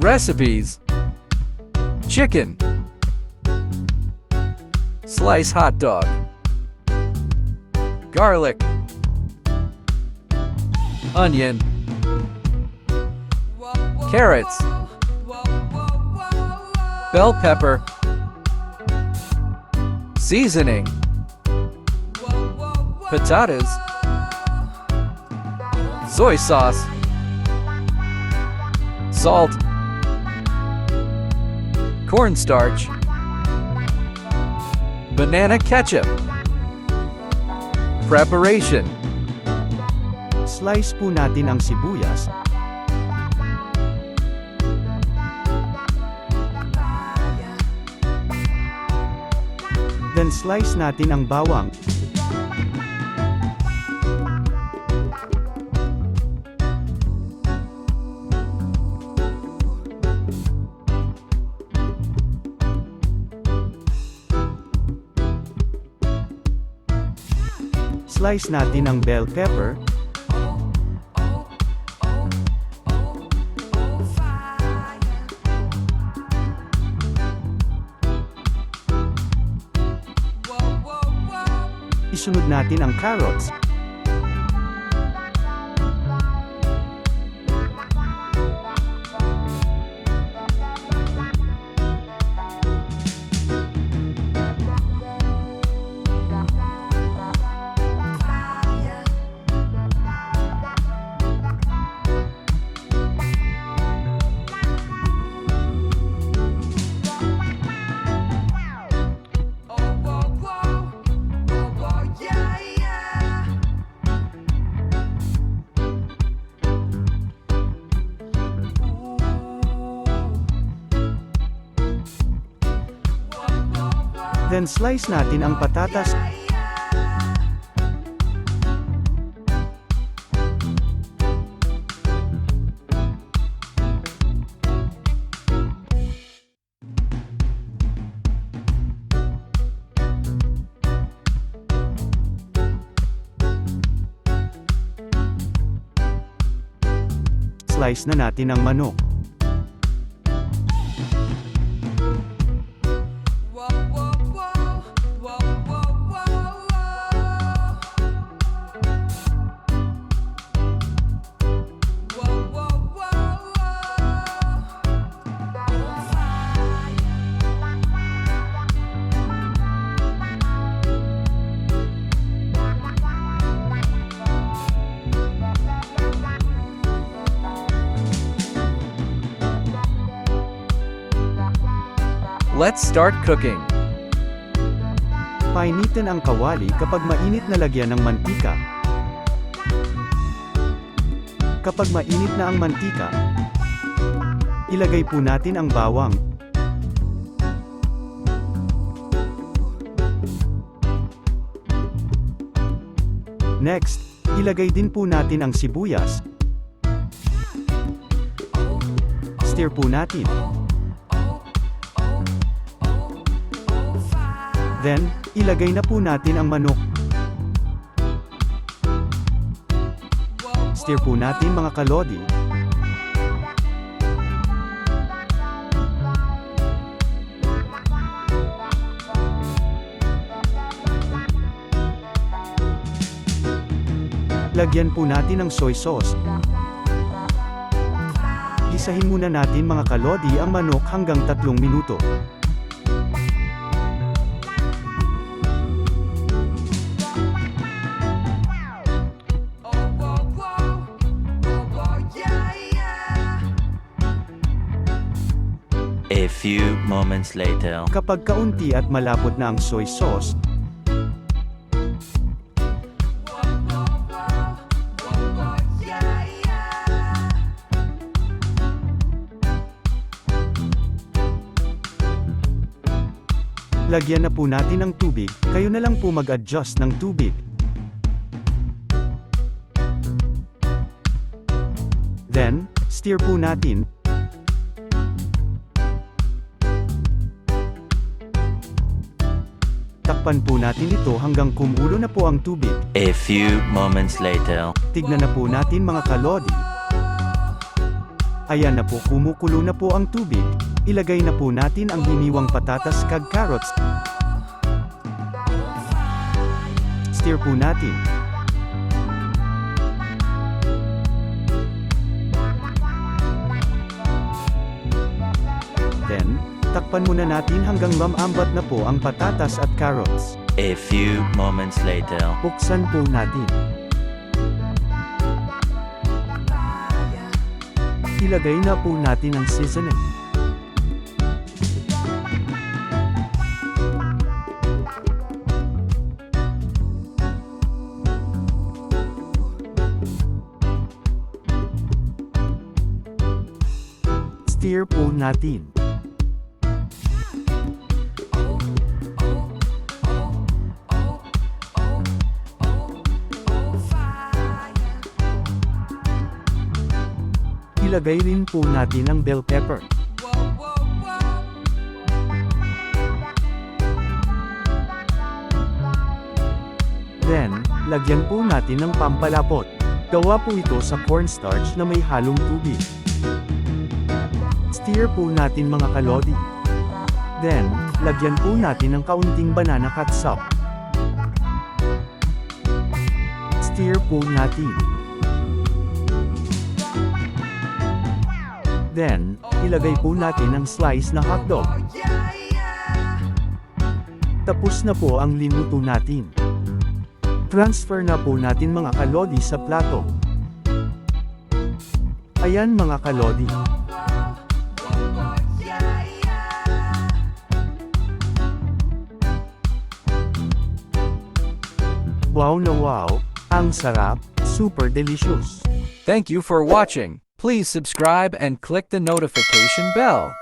Recipes: chicken, slice hot dog, garlic, onion, carrots, bell pepper, seasoning, potatoes, soy sauce, salt, cornstarch, banana ketchup. Preparation: Slice po natin ang sibuyas. Then slice natin ang bawang. Slice natin ang bell pepper. Isunod natin ang carrots. Then slice natin ang patatas. Slice na natin ang manok. Let's start cooking. Painitin ang kawali kapag mainit na lagyan ng mantika. Kapag mainit na ang mantika, ilagay po natin ang bawang. Next, ilagay din po natin ang sibuyas. Stir po natin. Then, ilagay na po natin ang manok. Stir po natin mga kalodi. Lagyan po natin ng soy sauce. Isahin muna natin mga kalodi ang manok hanggang 3 minuto. A few moments later. Kapag kaunti at malapot na ang soy sauce, Lagyan na po natin ng tubig, kayo na lang po mag-adjust ng tubig. Then, stir po natin. Takpan po natin ito hanggang kumulo na po ang tubig. A few moments later. Tignan na po natin mga kalodi. Ayan na po, kumukulo na po ang tubig. Ilagay na po natin ang hiniwang patatas kag carrots. Stir po natin. Then, takpan muna natin hanggang mamambat na po ang patatas at carrots. A few moments later. Buksan po natin. Ilagay na po natin ang seasoning. Stir po natin. Ilagay rin po natin ang bell pepper. Then, lagyan po natin ng pampalapot. Gawa po ito sa cornstarch na may halong tubig. Stir po natin mga kalodi. Then, lagyan po natin ng kaunting banana catsup. Stir po natin. Then, ilagay po natin ang slice na hotdog. Tapos na po ang linuto natin. Transfer na po natin mga kalodi sa plato. Ayan mga kalodi. Wow na wow, ang sarap, super delicious. Thank you for watching. Please subscribe and click the notification bell.